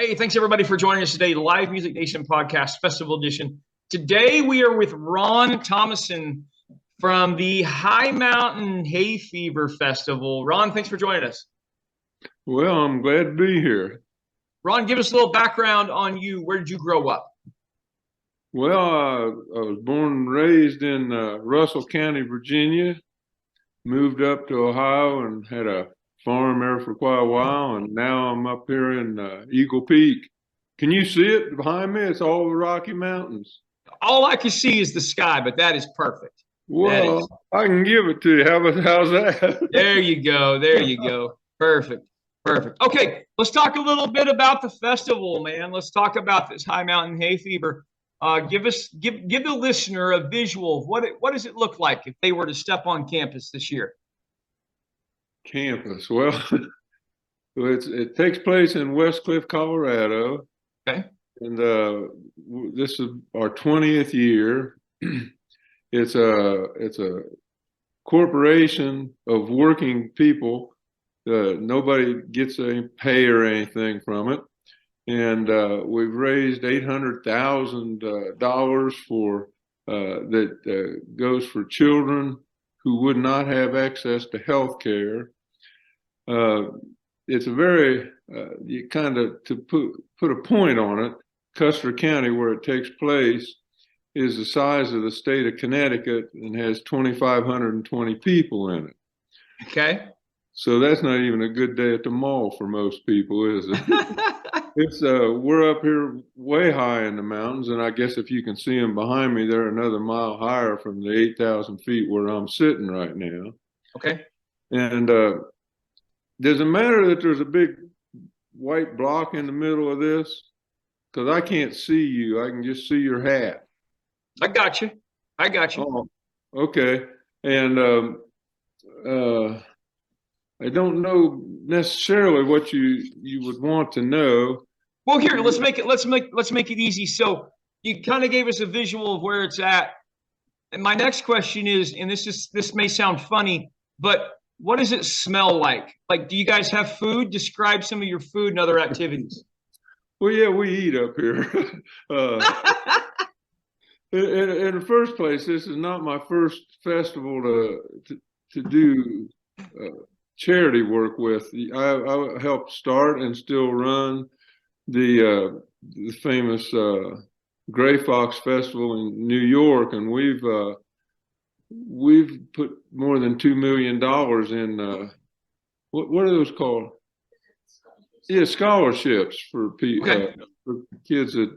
Hey, thanks everybody for joining us today, Live Music Nation Podcast Festival Edition. Today we are with Ron Thomason from the High Mountain Hay Fever Festival. Ron, thanks for joining us. Well, I'm glad to be here. Ron, give us a little background on you. Where did you grow up? Well, I was born and raised in Russell County, Virginia, moved up to Ohio and had a farm there for quite a while, and now I'm up here in Eagle Peak. Can you see it behind me? It's all the Rocky Mountains. All I can see is the sky, but that is perfect. Well, I can give it to you. How's that? There you go. There you go. Perfect. Perfect. Okay, let's talk a little bit about the festival, man. Let's talk about this High Mountain Hay Fever. Give the listener a visual of what does it look like if they were to step on campus this year? Campus. Well, it takes place in Westcliff, Colorado. Okay. And this is our 20th year. It's a corporation of working people. Nobody gets any pay or anything from it. And we've raised $800,000 for that goes for children who would not have access to health care. It's a very, you kind of, to put a point on it, Custer County, where it takes place, is the size of the state of Connecticut and has 2,520 people in it. Okay. So that's not even a good day at the mall for most people, is it? We're up here way high in the mountains, and I guess if you can see them behind me, they're another mile higher from the 8,000 feet where I'm sitting right now. Okay. And does it matter that there's a big white block in the middle of this? Because I can't see you. I can just see your hat. I got you. I got you. Oh, okay. And I don't know necessarily what you would want to know. Well, here, let's make it easy. So you kind of gave us a visual of where it's at. And my next question is, and this may sound funny, but what does it smell like? Like, do you guys have food? Describe some of your food and other activities. Well, yeah, we eat up here. In the first place, this is not my first festival to do charity work with. I helped start and still run the famous Gray Fox Festival in New York, and we've put more than $2 million in what are those called? Yeah, scholarships for for kids that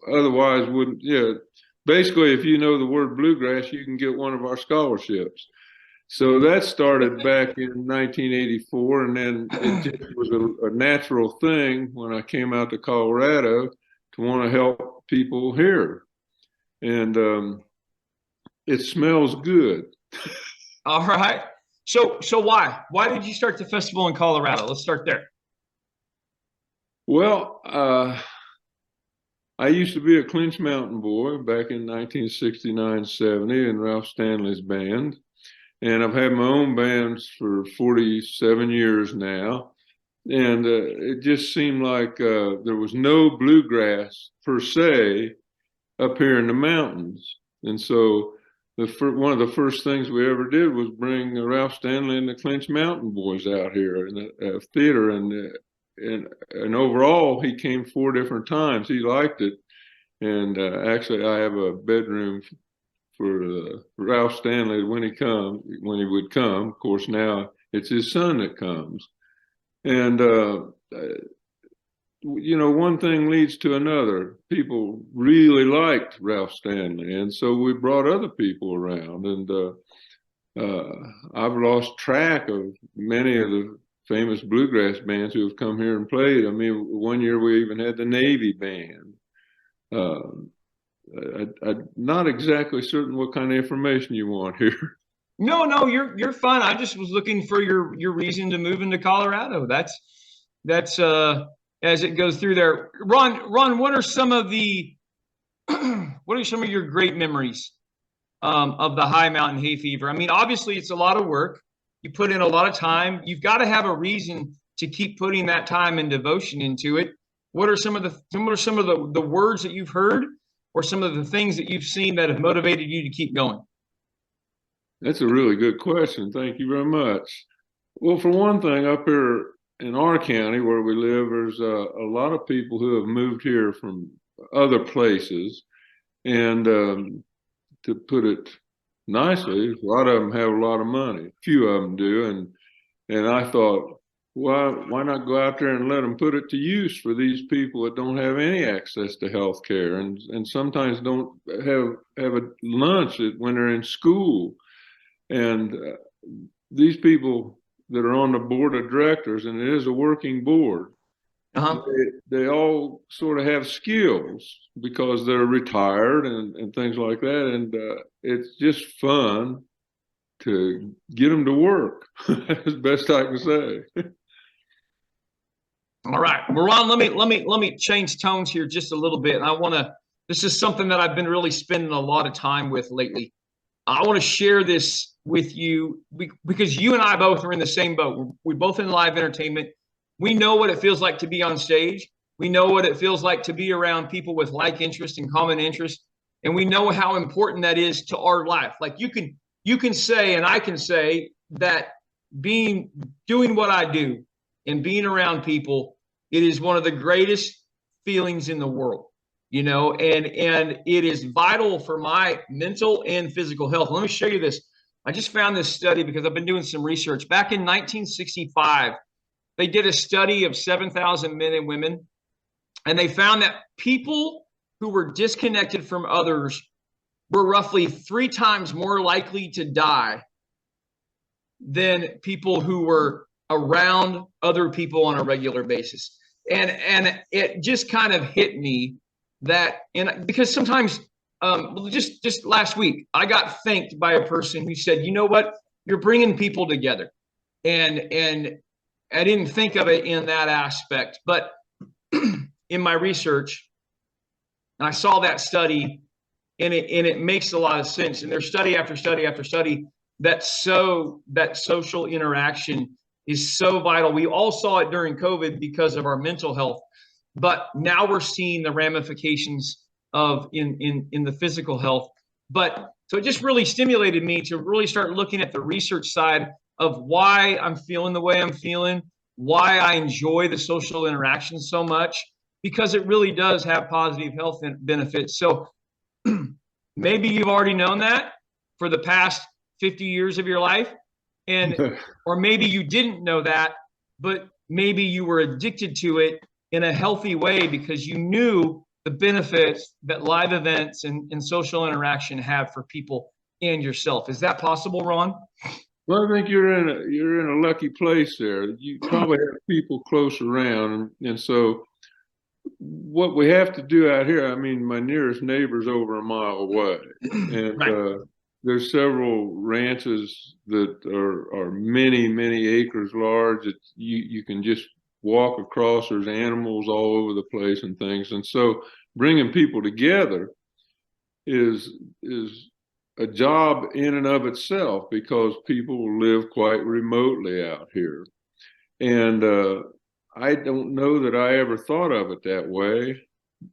otherwise wouldn't. Yeah, basically, if you know the word bluegrass, you can get one of our scholarships. So that started back in 1984, and then it just was a natural thing when I came out to Colorado to want to help people here. And it smells good. All right. So why? Why did you start the festival in Colorado? Let's start there. Well, I used to be a Clinch Mountain boy back in 1969-70 in Ralph Stanley's band. And I've had my own bands for 47 years now. And it just seemed like there was no bluegrass per se up here in the mountains. And so one of the first things we ever did was bring Ralph Stanley and the Clinch Mountain Boys out here in the theater. And overall, he came 4 different times. He liked it. And actually, I have a bedroom for Ralph Stanley when he would come. Of course, now it's his son that comes. And, one thing leads to another. People really liked Ralph Stanley. And so we brought other people around. And I've lost track of many of the famous bluegrass bands who have come here and played. I mean, one year we even had the Navy band. I'm not exactly certain what kind of information you want here. No, you're fine. I just was looking for your reason to move into Colorado. That's as it goes through there. Ron, what are some of your great memories of the High Mountain Hay Fever? I mean, obviously it's a lot of work. You put in a lot of time. You've got to have a reason to keep putting that time and devotion into it. what are some of the words that you've heard, or some of the things that you've seen that have motivated you to keep going? That's a really good question. Thank you very much. Well, for one thing, up here in our county where we live, there's a lot of people who have moved here from other places. And to put it nicely, a lot of them have a lot of money. Few of them do. And I thought, why not go out there and let them put it to use for these people that don't have any access to health care and sometimes don't have a lunch when they're in school. And these people that are on the board of directors, and it is a working board, they all sort of have skills because they're retired and things like that. And it's just fun to get them to work, as best I can say. All right, well, Ron, let me change tones here just a little bit. And this is something that I've been really spending a lot of time with lately. I want to share this with you because you and I both are in the same boat. We're both in live entertainment. We know what it feels like to be on stage. We know what it feels like to be around people with like interest and common interest. And we know how important that is to our life. Like you can say, and I can say that doing what I do and being around people, it is one of the greatest feelings in the world. And it is vital for my mental and physical health. Let me show you this. I just found this study because I've been doing some research. Back in 1965, they did a study of 7,000 men and women, and they found that people who were disconnected from others were roughly 3 times more likely to die than people who were around other people on a regular basis. And it just kind of hit me that, and because sometimes just last week I got thanked by a person who said, you know what, you're bringing people together, and I didn't think of it in that aspect, but in my research I saw that study, and it makes a lot of sense. And there's study after study after study that social interaction is so vital. We all saw it during COVID because of our mental health, but now we're seeing the ramifications of in the physical health. But so it just really stimulated me to really start looking at the research side of why I'm feeling the way I'm feeling, why I enjoy the social interaction so much, because it really does have positive health benefits. So maybe you've already known that for the past 50 years of your life, or maybe you didn't know that, but maybe you were addicted to it in a healthy way because you knew the benefits that live events and social interaction have for people and yourself. Is that possible, Ron? Well, I think you're in a lucky place there. You probably have people close around, and so what we have to do out here. I mean, my nearest neighbor's over a mile away, and right. There's several ranches that are many acres large. That you can just walk across. There's animals all over the place and things, and so bringing people together is a job in and of itself because people live quite remotely out here. And I don't know that I ever thought of it that way.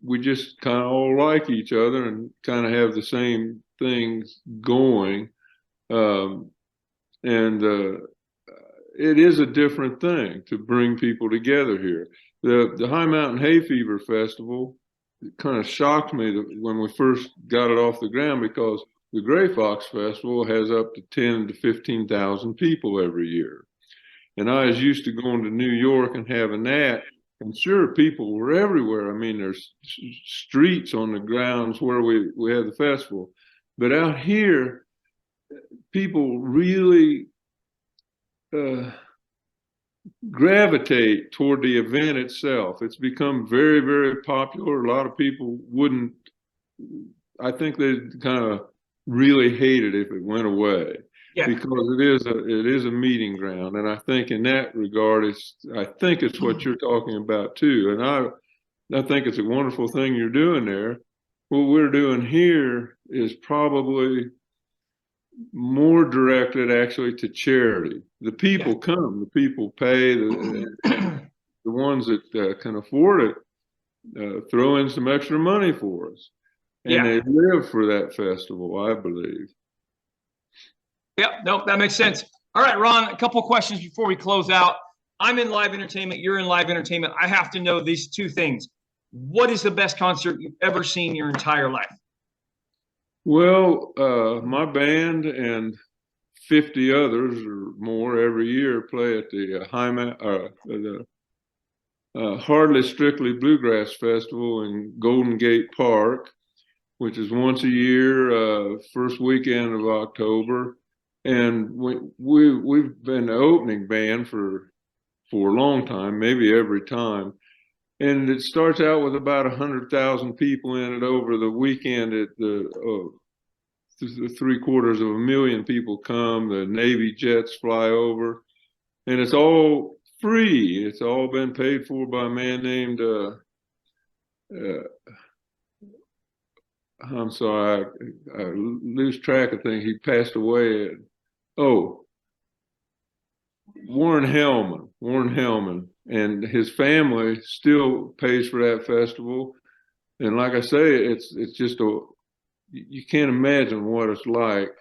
We just kind of all like each other and kind of have the same things going. And it is a different thing to bring people together here. The High Mountain Hay Fever Festival, it kind of shocked me when we first got it off the ground because the Gray Fox Festival has up to 10 to 15,000 people every year. And I was used to going to New York and having that. And sure, people were everywhere. I mean, there's streets on the grounds where we had the festival. But out here, people really gravitate toward the event itself. It's become very popular. A lot of people wouldn't, I think they kind of really hate it if it went away. Yeah. Because it is a meeting ground, and I think in that regard, I think it's what you're talking about too, and I think it's a wonderful thing you're doing there. What we're doing here is probably more directed actually to charity. The people come, the people pay, the ones that can afford it throw in some extra money for us. And Yeah. they live for that festival, I believe. Yep. Nope. That makes sense. All right, Ron, a couple questions before we close out. I'm in live entertainment. You're in live entertainment. I have to know these two things. What is the best concert you've ever seen your entire life? Well, my band and 50 others or more every year play at the Hardly Strictly Bluegrass Festival in Golden Gate Park, which is once a year, first weekend of October. And we've been the opening band for a long time, maybe every time. And it starts out with about 100,000 people in it. Over the weekend. $750,000 people come. The Navy jets fly over, and it's all free. It's all been paid for by a man named I'm sorry, I lose track of things. He passed away. Warren Hellman, and his family still pays for that festival. And like I say, it's just you can't imagine what it's like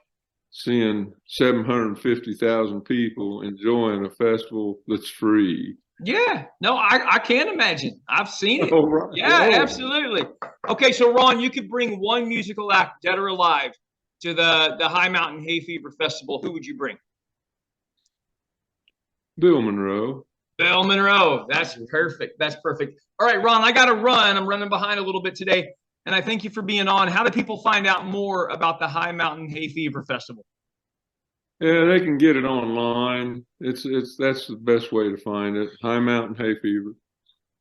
seeing 750,000 people enjoying a festival that's free. Yeah, no, I can't imagine. I've seen it. Oh, right. Yeah, absolutely. Okay, so Ron, you could bring one musical act, dead or alive, to the High Mountain Hay Fever Festival. Who would you bring? Bill Monroe. Bill Monroe. That's perfect. That's perfect. All right, Ron, I got to run. I'm running behind a little bit today. And I thank you for being on. How do people find out more about the High Mountain Hay Fever Festival? Yeah, they can get it online. That's the best way to find it. High Mountain Hay Fever.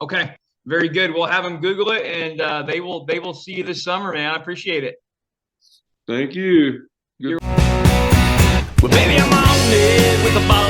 Okay, very good. We'll have them Google it, and they will see you this summer, man. I appreciate it. Thank you. Well, baby, I'm on it with a ball